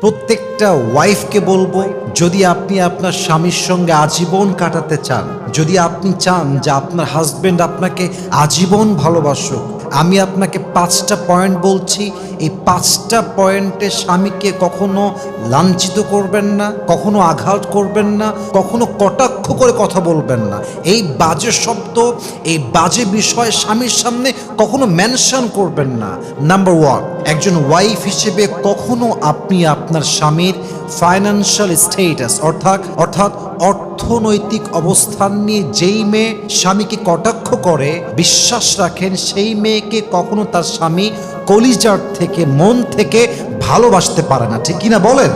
প্রত্যেকটা ওয়াইফকে বলবো, যদি আপনি আপনার স্বামীর সঙ্গে আজীবন কাটাতে চান, যদি আপনি চান যে আপনার হাজবেন্ড আপনাকে আজীবন ভালোবাসুক, আমি আপনাকে 5টা পয়েন্ট বলছি। এই 5টা পয়েন্টে স্বামীকে কখনো লাঞ্ছিত করবেন না, কখনো আঘাত করবেন না, কখনো কটাক্ষ করে কথা বলবেন না। এই বাজে শব্দ, এই বাজে বিষয় স্বামীর সামনে কখনো মেনশন করবেন না। নাম্বার 1, একজন ওয়াইফ হিসেবে কখনো আপনি আপনার স্বামীর ফাইন্যান্সিয়াল স্ট্যাটাস অর্থাৎ অর্থনৈতিক অবস্থান নিয়ে যেই মেয়ে স্বামীকে কটাক্ষ করে, বিশ্বাস রাখেন সেই মেয়েকে কখনো তার স্বামী কলিজার থেকে, মন থেকে ভালোবাসতে পারে না। ঠিক কিনা বলেন?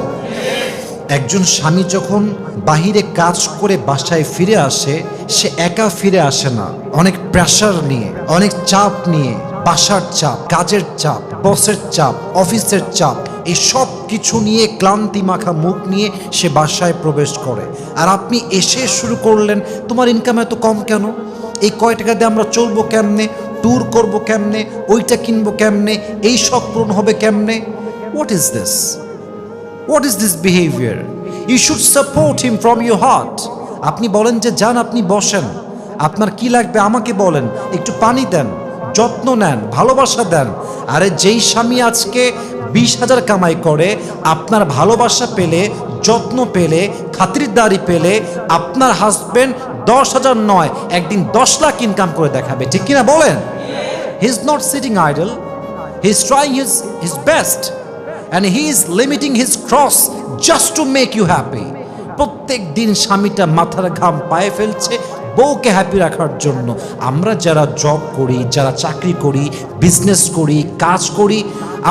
একজন স্বামী যখন বাহিরে কাজ করে বাসায় ফিরে আসে, সে একা ফিরে আসে না, অনেক প্রেশার নিয়ে, অনেক চাপ নিয়ে, বাসার চাপ, কাজের চাপ, বসের চাপ, অফিসের চাপ, এই সব কিছু নিয়ে ক্লান্তি মাখা মুখ নিয়ে সে বাসায় প্রবেশ করে। আর আপনি এসে শুরু করলেন, তোমার ইনকাম এত কম কেন? এই কয় টাকা দিয়ে আমরা চলবো কেমনে? ট্যুর করবো কেমনে? ওইটা কিনবো কেমনে? এই শখ পূরণ হবে কেমনে? What is this? What is this behavior? You should support him from your heart. আপনি বলেন যে যান, আপনি বসেন, আপনার কি লাগবে আমাকে বলেন, একটু পানি দেন, যত্ন নেন, ভালোবাসা দেন। আরে যেই স্বামী আজকে 20,000 কামাই করে, আপনার ভালোবাসা পেলে, যত্ন পেলে, খাতিরদারি পেলে, আপনার হাজবেন্ড 10,000 নয়, একদিন 10 লাখ ইনকাম করে দেখাবে। ঠিক কিনা বলেন? He is not sitting idle. He is trying his best. And he is limiting his cross just to make you happy. প্রত্যেক দিন স্বামীটা মাথার ঘাম পায়ে ফেলছে বউকে হ্যাপি রাখার জন্য। আমরা যারা জব করি, যারা চাকরি করি, বিজনেস করি, কাজ করি,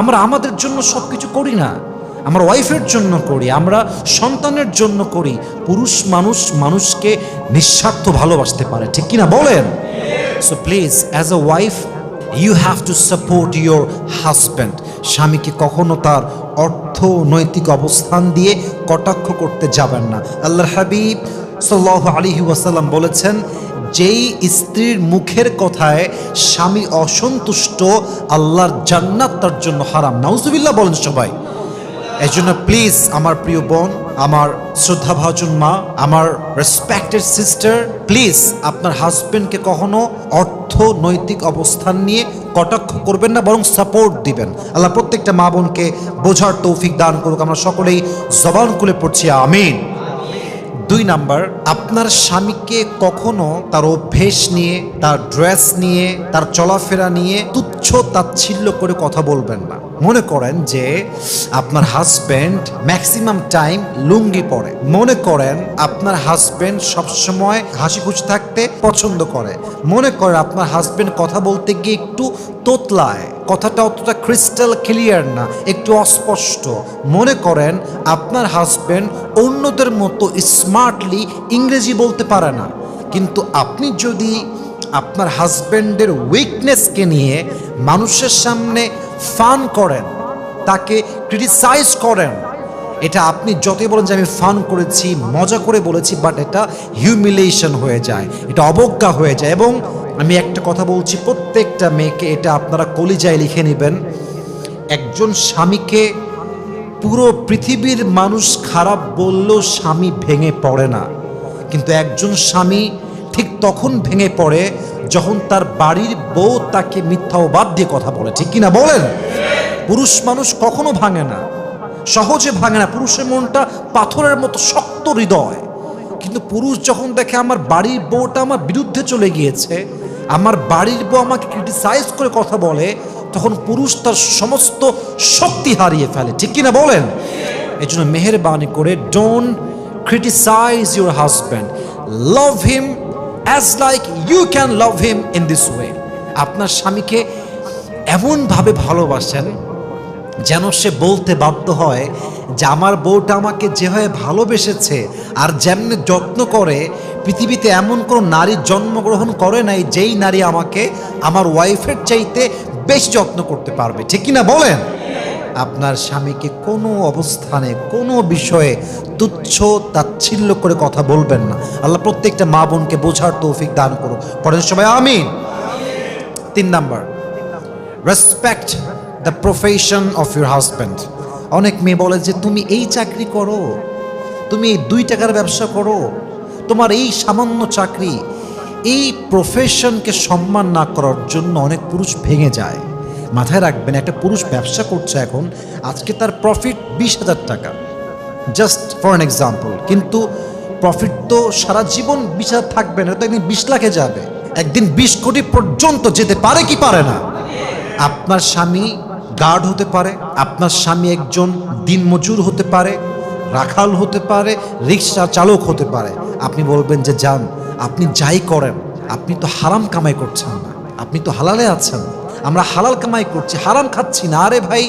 আমরা আমাদের জন্য সব কিছু করি না, আমরা ওয়াইফের জন্য করি, আমরা সন্তানের জন্য করি। পুরুষ মানুষ মানুষকে নিঃস্বার্থ ভালোবাসতে পারে। ঠিক কিনা বলেন? So please, as a wife, you have to support your husband. স্বামীকে কখনো তার অর্থনৈতিক অবস্থান দিয়ে কটাক্ষ করতে যাবেন না। আল্লাহর হাবিব সাল্লাল্লাহু আলাইহি ওয়াসাল্লাম বলেছেন, যেই স্ত্রীর মুখের কথায় স্বামী অসন্তুষ্ট, আল্লাহর জান্নাত তার জন্য হারাম। নাউজুবিল্লাহ বলেন সবাই। এই জন্য প্লিজ আমার প্রিয় বোন, আমার শ্রদ্ধাভাজন মা, আমার রেসপেক্টেড সিস্টার, প্লিজ আপনার হাজবেন্ডকে কখনো অর্থনৈতিক অবস্থান নিয়ে কটাক্ষ করবেন না, বরং সাপোর্ট দিবেন। আল্লাহ প্রত্যেকটা মা বোনকে বোঝার তৌফিক দান করুক। আমরা সকলেই জবান খুলে পড়ছি আমিন। 2 নাম্বার, আপনার স্বামীকে কখনো তার অভ্যেস নিয়ে, তার ড্রেস নিয়ে, তার চলাফেরা নিয়ে তুচ্ছ তাচ্ছিল্য করে কথা বলবেন না। মনে করেন যে আপনার হাজবেন্ড ম্যাক্সিমাম টাইম লুঙ্গি পরে, মনে করেন আপনার হাজবেন্ড সবসময় হাসি খুশি থাকতে পছন্দ করে, মনে করেন আপনার হাজবেন্ড কথা বলতে গিয়ে একটু তোতলায়, কথাটা অতটা ক্রিস্টাল ক্লিয়ার না, একটু অস্পষ্ট, মনে করেন আপনার হাজবেন্ড অন্যদের মতো স্মার্টলি ইংরেজি বলতে পারে না, কিন্তু আপনি যদি আপনার হাজবেন্ডের উইকনেসকে নিয়ে মানুষের সামনে ফান করেন, তাকে ক্রিটিসাইজ করেন, এটা আপনি যতই বলেন যে আমি ফান করেছি, মজা করে বলেছি, বাট এটা হিউমিলিয়েশন হয়ে যায়, এটা অবজ্ঞা হয়ে যায়। এবং আমি একটা কথা বলছি প্রত্যেকটা মেয়েকে, এটা আপনারা কলিজায় লিখে নেবেন, একজন স্বামীকে পুরো পৃথিবীর মানুষ খারাপ বললেও স্বামী ভেঙে পড়ে না, কিন্তু একজন স্বামী ঠিক তখন ভেঙে পড়ে যখন তার বাড়ির বউ তাকে মিথ্যা অবাদ দিয়ে কথা বলে। ঠিক কিনা বলেন? পুরুষ মানুষ কখনো ভাঙে না, সহজে ভাঙে না। পুরুষের মনটা পাথরের মতো শক্ত হৃদয়, কিন্তু পুরুষ যখন দেখে আমার বাড়ির বউটা আমার বিরুদ্ধে চলে গিয়েছে, আমার বাড়ির বউ আমাকে ক্রিটিসাইজ করে কথা বলে, তখন পুরুষ তার সমস্ত শক্তি হারিয়ে ফেলে। ঠিক কিনা বলেন? এই জন্য মেহেরবানি করে don't criticise your husband, love him as like you can love him in this way. আপনার স্বামীকে এমনভাবে ভালোবাসেন যেন সে বলতে বাধ্য হয় যে আমার বউটা আমাকে যেভাবে ভালোবেসেছে আর যেমনি যত্ন করে, পৃথিবীতে এমন কোনো নারী জন্মগ্রহণ করে নাই যেই নারী আমাকে আমার ওয়াইফের চাইতে বেশি যত্ন করতে পারবে। ঠিক কিনা বলেন? আপনার স্বামীকে কোনো অবস্থানে, কোনো বিষয়ে তুচ্ছ তাচ্ছিল্য করে কথা বলবেন না। আল্লাহ প্রত্যেকটা মা বোনকে বোঝার তৌফিক দান করুক। পড়েন সবাই আমিন। 3 number, respect the profession of your husband. অনেক মেয়ে বলে যে তুমি এই চাকরি করো, তুমি এই 2 টাকার ব্যবসা করো, তোমার এই সামান্য চাকরি। এই প্রফেশনকে সম্মান না করার জন্য অনেক পুরুষ ভেঙে যায়। মাথায় রাখবেন, একটা পুরুষ ব্যবসা করছে এখন, আজকে তার প্রফিট 20,000 টাকা, জাস্ট ফর অ্যান এক্সাম্পল, কিন্তু প্রফিট তো সারা জীবন 20,000 থাকবে না, তো একদিন 20 লাখে যাবে, একদিন 20 কোটি পর্যন্ত যেতে পারে কি পারে না? আপনার স্বামী গার্ড হতে পারে, আপনার স্বামী একজন দিনমজুর হতে পারে, রাখাল হতে পারে, রিক্সা চালক হতে পারে। আপনি বলবেন যে যান, আপনি যাই করেন, আপনি তো হারাম কামাই করছেন না, আপনি তো হালালে আছেন। আমরা হালাল কামাই করছি, হারাম খাচ্ছি না। আরে ভাই,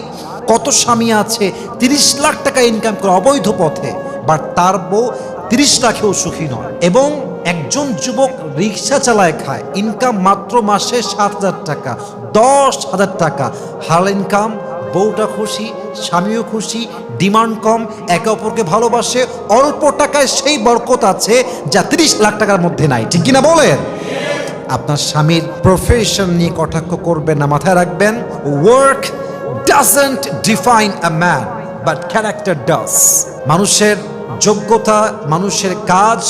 কত স্বামী আছে 30 লাখ টাকা ইনকাম করে অবৈধ পথে, বাট তার বউ 30 লাখেও সুখী নয়। এবং একজন যুবক রিক্সা চালায় খায়, ইনকাম মাত্র মাসে 7,000 টাকা, 10,000 টাকা হালাল ইনকাম, বউটা খুশি, স্বামীও খুশি, ডিমান্ড কম, একে অপরকে ভালোবাসে, অল্প টাকায় সেই বরকত আছে যা 30 লাখ টাকার মধ্যে নাই। ঠিক কিনা বলেন? আপনার স্বামীর প্রফেশন নিয়ে কটাক্ষ করবেন না। মাথায় রাখবেন, work doesn't define a man but character does. মানুষের যোগ্যতা, মানুষের কাজ,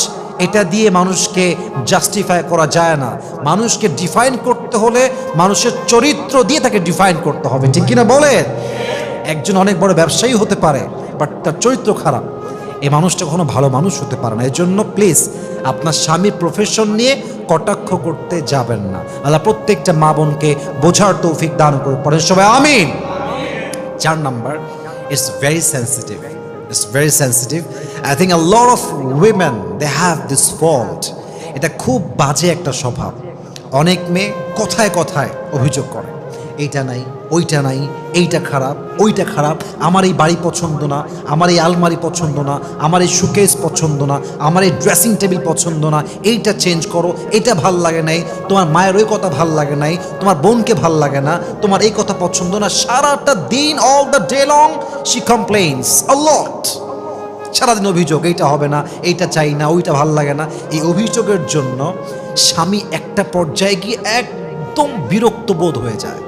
এটা দিয়ে মানুষকে জাস্টিফাই করা যায় না। মানুষকে ডিফাইন করতে হলে মানুষের চরিত্র দিয়ে তাকে ডিফাইন করতে হবে। ঠিক কিনা বলেন? একজন অনেক বড় ব্যবসায়ী হতে পারে, বাট তার চরিত্র খারাপ, এই মানুষটা কখনো ভালো মানুষ হতে পারে না। এই জন্য প্লিজ আপনার স্বামীর প্রফেশন নিয়ে কটাক্ষ করতে যাবেন না। আল্লাহ প্রত্যেকটা মা বোনকে বোঝার তৌফিক দান করুন। পরে সবাই আমিন। 4 number, it's very sensitive. It's very sensitive. I think a lot of women, they have this fault. এটা খুব বাজে একটা স্বভাব। অনেক মেয়ে কথায় কথায় অভিযোগ করে, এইটা নাই, ওইটা নাই, এইটা খারাপ, ওইটা খারাপ, আমার এই বাড়ি পছন্দ না, আমার এই আলমারি পছন্দ না, আমার এই শোকেস পছন্দ না, আমার এই ড্রেসিং টেবিল পছন্দ না, এইটা চেঞ্জ করো, এটা ভাল লাগে নাই, তোমার মায়ের ওই কথা ভাল লাগে নাই, তোমার বোনকে ভাল লাগে না, তোমার এই কথা পছন্দ না। সারাটা দিন, all the day long she complains a lot. সারাদিন অভিযোগ, এইটা হবে না, এইটা চাই না, ওইটা ভাল লাগে না। এই অভিযোগের জন্য স্বামী একটা পর্যায়ে গিয়ে একদম বিরক্ত বোধ হয়ে যায়,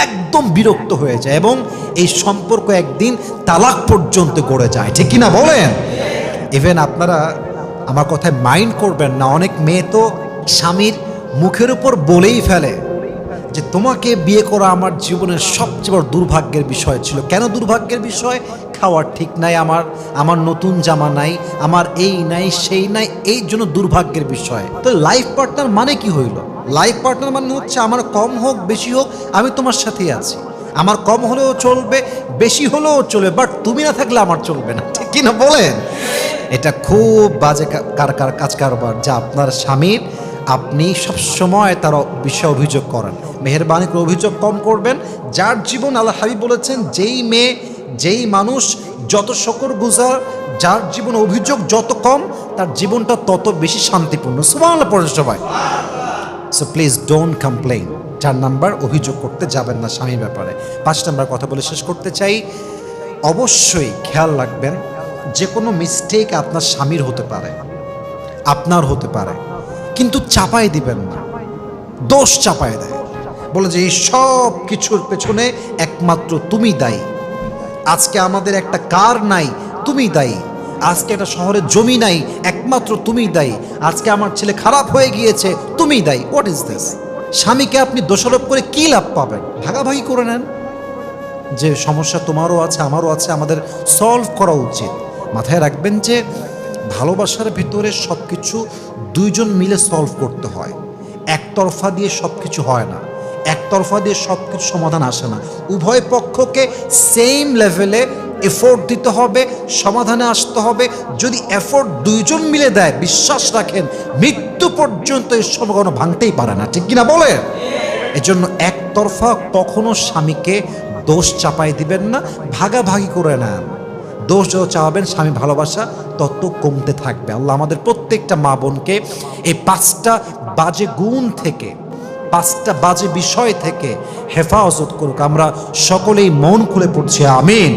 একদম বিরক্ত হয়ে যায়, এবং এই সম্পর্ক একদিন তালাক পর্যন্ত গড়ে যায়। ঠিক কিনা বলেন? ইভেন আপনারা আমার কথায় মাইন্ড করবেন না, অনেক মেয়ে তো স্বামীর মুখের উপর বলেই ফেলে যে তোমাকে বিয়ে করা আমার জীবনের সবচেয়ে বড় দুর্ভাগ্যের বিষয় ছিল। কেন দুর্ভাগ্যের বিষয়? খাওয়ার ঠিক নাই, আমার নতুন জামা নাই, আমার এই নাই, সেই নাই, এই জন্য দুর্ভাগ্যের বিষয়। তো লাইফ পার্টনার মানে কি হইল? লাইফ পার্টনার মানে হচ্ছে আমার কম হোক বেশি হোক আমি তোমার সাথেই আছি, আমার কম হলেও চলবে, বেশি হলেও চলবে, বাট তুমি না থাকলে আমার চলবে না। ঠিক কিনা বলেন? এটা খুব বাজে কাজ কারবার, যা আপনার স্বামীর আপনি সবসময় তার বিষয়ে অভিযোগ করেন। মেহেরবানি করে অভিযোগ কম করবেন। যার জীবন, আল্লাহ হাবিব বলেছেন, যেই মেয়ে, যেই মানুষ যত শুকরগুজার, যার জীবন অভিযোগ যত কম, তার জীবনটা তত বেশি শান্তিপূর্ণ। সুবহানাল্লাহ পড়েন সবাই। So please don't complain. 4 number, অভিযোগ করতে যাবেন না স্বামীর ব্যাপারে। 5 নাম্বার কথা বলে শেষ করতে চাই, অবশ্যই খেয়াল রাখবেন, যে কোনো মিস্টেক আপনার স্বামীর হতে পারে, আপনার হতে পারে, কিন্তু চাপাই দিবেন না, দোষ চাপায় দেয়, বলে যে এই সব কিছুর পেছনে একমাত্র তুমি দায়ী। আজকে আমাদের একটা কার নাই, তুমি দায়ী। আজকে একটা শহরের জমি নাই, একমাত্র তুমি দায়ী। আজকে আমার ছেলে খারাপ হয়ে গিয়েছে, তুমি দায়ী। What is this? স্বামীকে আপনি দোষারোপ করে কি লাভ পাবেন? ভাগাভাগি করে নেন, যে সমস্যা তোমারও আছে, আমারও আছে, আমাদের সলভ করা উচিত। মাথায় রাখবেন যে ভালোবাসার ভিতরে সব কিছু 2 জন মিলে সলভ করতে হয়, একতরফা দিয়ে সব কিছু হয় না, একতরফা দিয়ে সব কিছু সমাধান আসে না। উভয় পক্ষকে সেম লেভেলে এফোর্ট দিতে হবে, সমাধানে আসতে হবে। যদি এফোর্ট 2 জন মিলে দেয়, বিশ্বাস রাখেন মৃত্যু পর্যন্ত এই সম্পর্ক ভাঙতেই পারে না। ঠিক কিনা বলে? এজন্য একতরফা কখনো স্বামীকে দোষ চাপাই দিবেন না, ভাগাভাগি করে নেন। দোষ যত চাওয়াবেন, স্বামী ভালোবাসা তত কমতে থাকবে। আল্লাহ আমাদের প্রত্যেকটা মা বোনকে এই 5টা বাজে গুণ থেকে, 5টা বাজে বিষয় থেকে হেফাজত করুক। আমরা সকলেই মন খুলে পড়ছি আমিন।